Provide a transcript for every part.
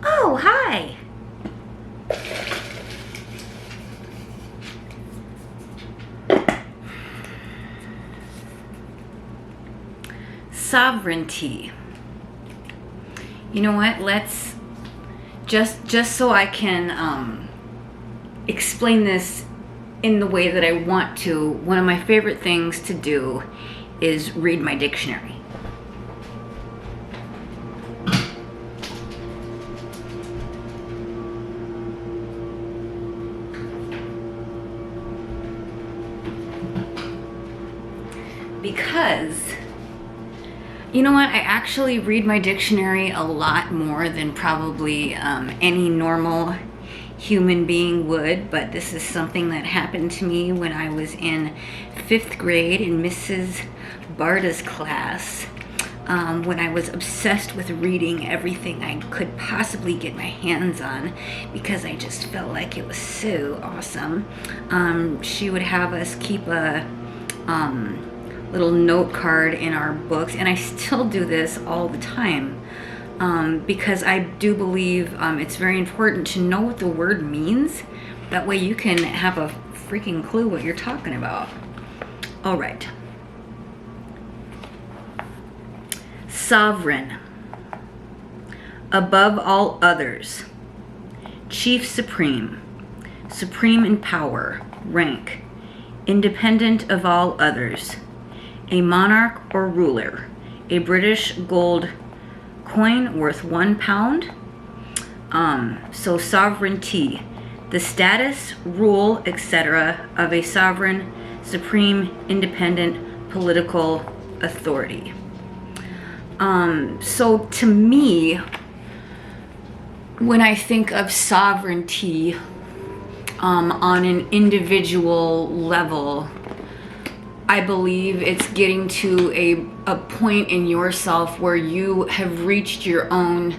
Oh, hi. Sovereignty. You know what? Let's just so I can explain this in the way that I want to. One of my favorite things to do is read my dictionary. Because, you know what, I actually read my dictionary a lot more than probably any normal human being would, but this is something that happened to me when I was in 5th grade in Mrs. Barda's class, when I was obsessed with reading everything I could possibly get my hands on because I just felt like it was so awesome. She would have us keep a little note card in our books, and I still do this all the time, because I do believe it's very important to know what the word means. That way you can have a freaking clue what you're talking about. All right. Sovereign. Above all others. Chief supreme. Supreme in power, rank. Independent of all others. A monarch or ruler. A British gold coin worth £1. So sovereignty, the status, rule, etc. of a sovereign, supreme, independent political authority. So to me, when I think of sovereignty on an individual level, I believe it's getting to a point in yourself where you have reached your own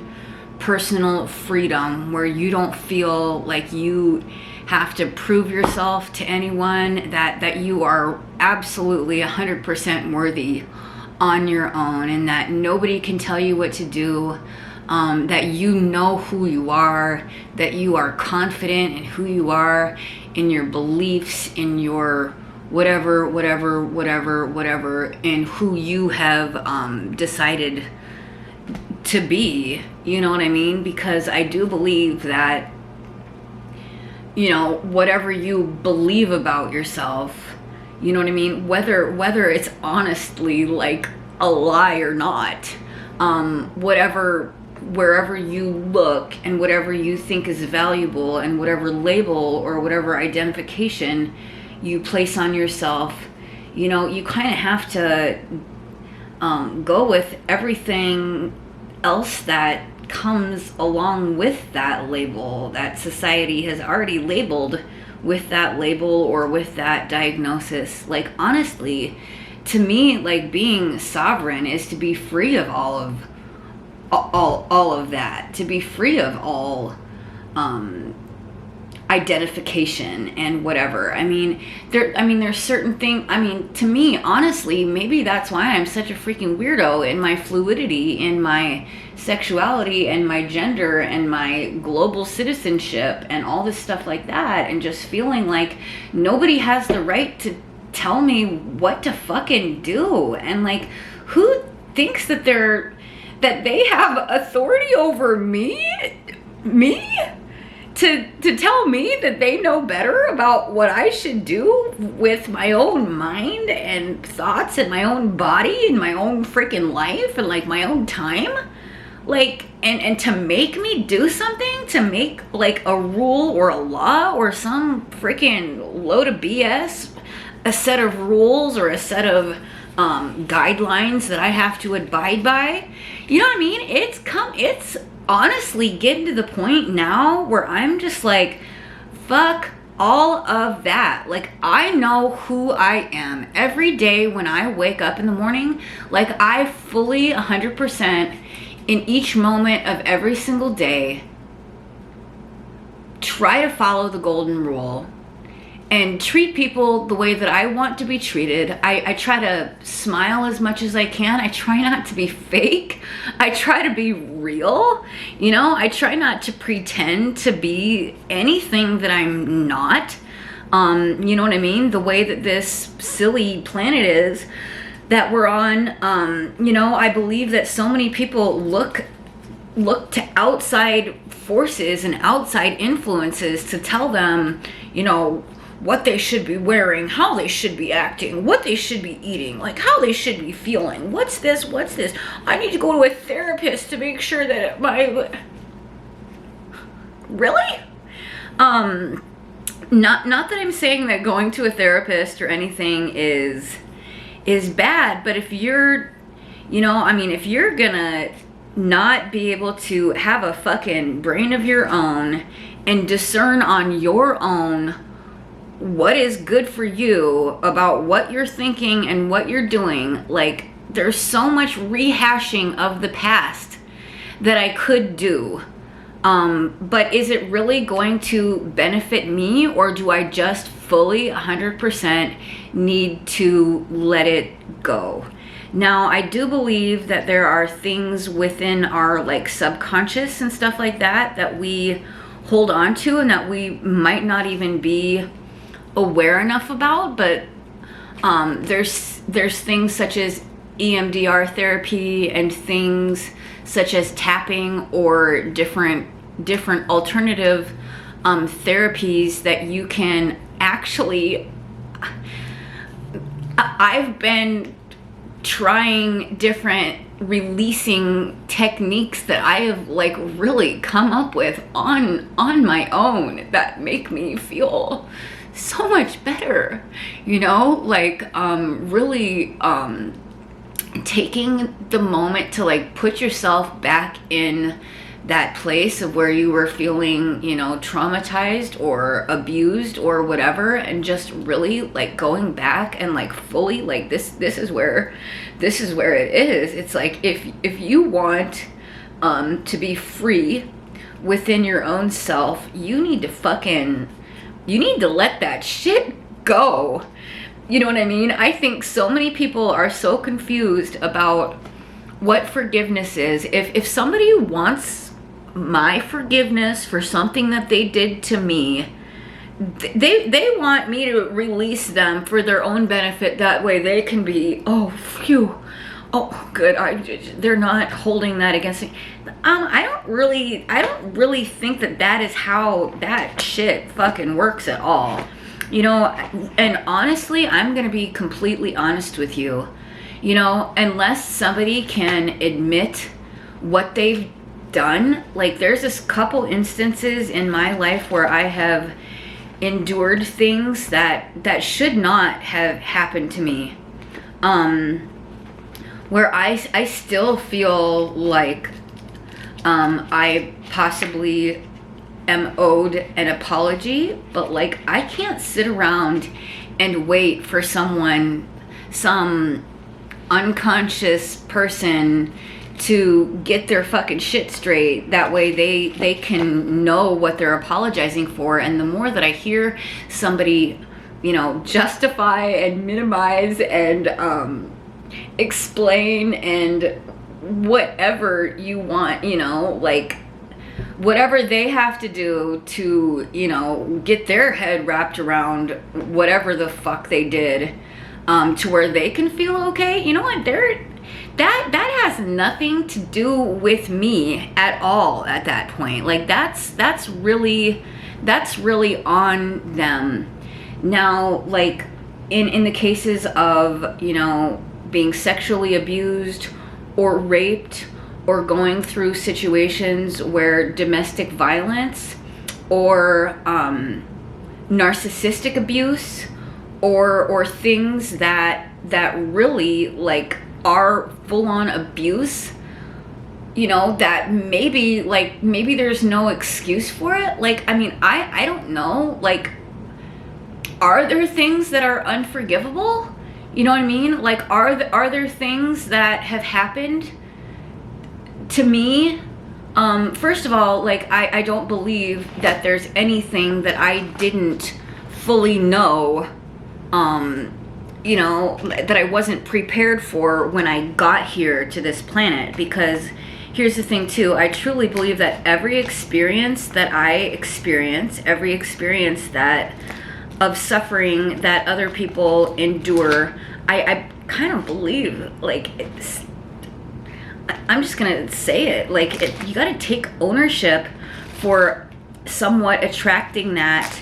personal freedom, where you don't feel like you have to prove yourself to anyone, that you are absolutely 100% worthy on your own, and that nobody can tell you what to do, that you know who you are, that you are confident in who you are, in your beliefs, in your whatever, and who you have decided to be, you know what I mean? Because I do believe that, you know, whatever you believe about yourself, you know what I mean? Whether it's honestly like a lie or not, wherever you look and whatever you think is valuable and whatever label or whatever identification you place on yourself, you know, you kind of have to go with everything else that comes along with that label that society has already labeled with that label or with that diagnosis. Like, honestly, to me, like, being sovereign is to be free of all of that, to be free of all identification and whatever. I mean, there's certain things, to me, honestly, maybe that's why I'm such a freaking weirdo in my fluidity, in my sexuality and my gender and my global citizenship and all this stuff like that, and just feeling like nobody has the right to tell me what to fucking do. And like, who thinks that they have authority over me to tell me that they know better about what I should do with my own mind and thoughts and my own body and my own freaking life and like my own time? Like, and to make me do something, to make like a rule or a law or some freaking load of BS, a set of rules or a set of guidelines that I have to abide by. You know what I mean? It's honestly getting to the point now where I'm just like, fuck all of that. Like, I know who I am every day when I wake up in the morning. Like, I fully 100% in each moment of every single day try to follow the golden rule and treat people the way that I want to be treated. I try to smile as much as I can. I try not to be fake. I try to be real. You know, I try not to pretend to be anything that I'm not. You know what I mean? The way that this silly planet is that we're on, you know, I believe that so many people look to outside forces and outside influences to tell them, you know, what they should be wearing, how they should be acting, what they should be eating, like how they should be feeling. What's this? I need to go to a therapist to make sure that really? Not that I'm saying that going to a therapist or anything is bad, but if you're, you know, I mean, if you're gonna not be able to have a fucking brain of your own and discern on your own what is good for you about what you're thinking and what you're doing, like, there's so much rehashing of the past that I could do. But is it really going to benefit me, or do I just fully 100% need to let it go? Now, I do believe that there are things within our like subconscious and stuff like that that we hold on to and that we might not even be aware enough about, but there's things such as EMDR therapy and things such as tapping or different alternative therapies that you can actually. I've been trying different releasing techniques that I have like really come up with on my own that make me feel so much better, you know, like really taking the moment to like put yourself back in that place of where you were feeling, you know, traumatized or abused or whatever, and just really like going back and like fully like this is where it is. It's like if you want to be free within your own self, you need to let that shit go. You know what I mean? I think so many people are so confused about what forgiveness is. If somebody wants my forgiveness for something that they did to me, they want me to release them for their own benefit. That way they can be, oh, phew, oh, good. They're not holding that against me. I don't really think that is how that shit fucking works at all. You know, and honestly, I'm gonna be completely honest with you. You know, unless somebody can admit what they've done, like there's this couple instances in my life where I have endured things that should not have happened to me, where I still feel like I possibly am owed an apology, but like I can't sit around and wait for some unconscious person to get their fucking shit straight. That way they can know what they're apologizing for. And the more that I hear somebody, you know, justify and minimize and explain and whatever you want, you know, like whatever they have to do to, you know, get their head wrapped around whatever the fuck they did, to where they can feel okay, you know what, that has nothing to do with me at all at that point. Like that's really on them. Now, like in the cases of, you know, being sexually abused or raped or going through situations where domestic violence or narcissistic abuse or things that really like are full-on abuse, you know, that maybe there's no excuse for it. Like, I mean, I don't know, like, are there things that are unforgivable? You know what I mean? Like, are there things that have happened to me? First of all, like, I don't believe that there's anything that I didn't fully know, you know, that I wasn't prepared for when I got here to this planet. Because here's the thing too, I truly believe that every experience that I experience, every experience that of suffering that other people endure, I kind of believe, like, I'm just gonna say it, like, you gotta take ownership for somewhat attracting that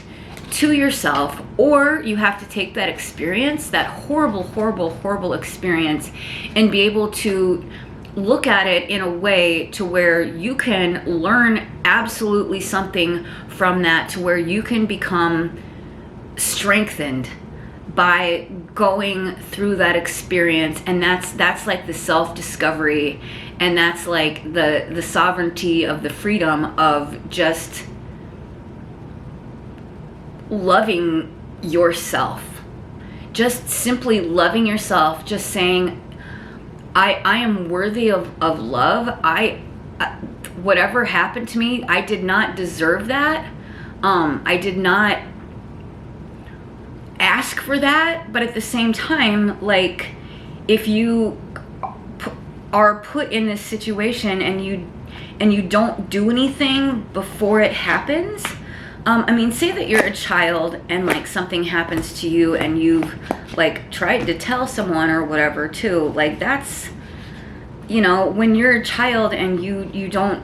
to yourself, or you have to take that experience, that horrible experience, and be able to look at it in a way to where you can learn absolutely something from that, to where you can become strengthened by going through that experience. And that's like the self-discovery, and that's like the sovereignty of the freedom of just loving yourself, just simply loving yourself, just saying, I am worthy of love. Whatever happened to me, I did not deserve that. I did not ask for that. But at the same time, like, if you are put in this situation and you don't do anything before it happens, I mean, say that you're a child and like something happens to you and you've like tried to tell someone or whatever too. Like, that's, you know, when you're a child and you're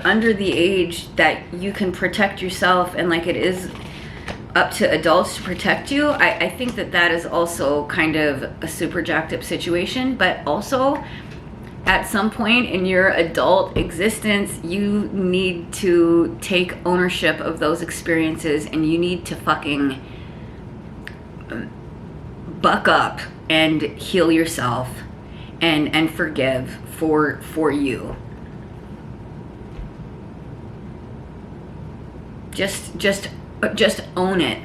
under the age that you can protect yourself, and like it is up to adults to protect you. I think that is also kind of a super jacked up situation. But also, at some point in your adult existence, you need to take ownership of those experiences, and you need to fucking buck up and heal yourself and forgive for you. Just own it.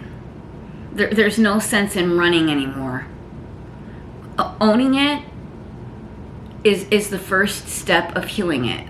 There's no sense in running anymore. Owning it is the first step of healing it.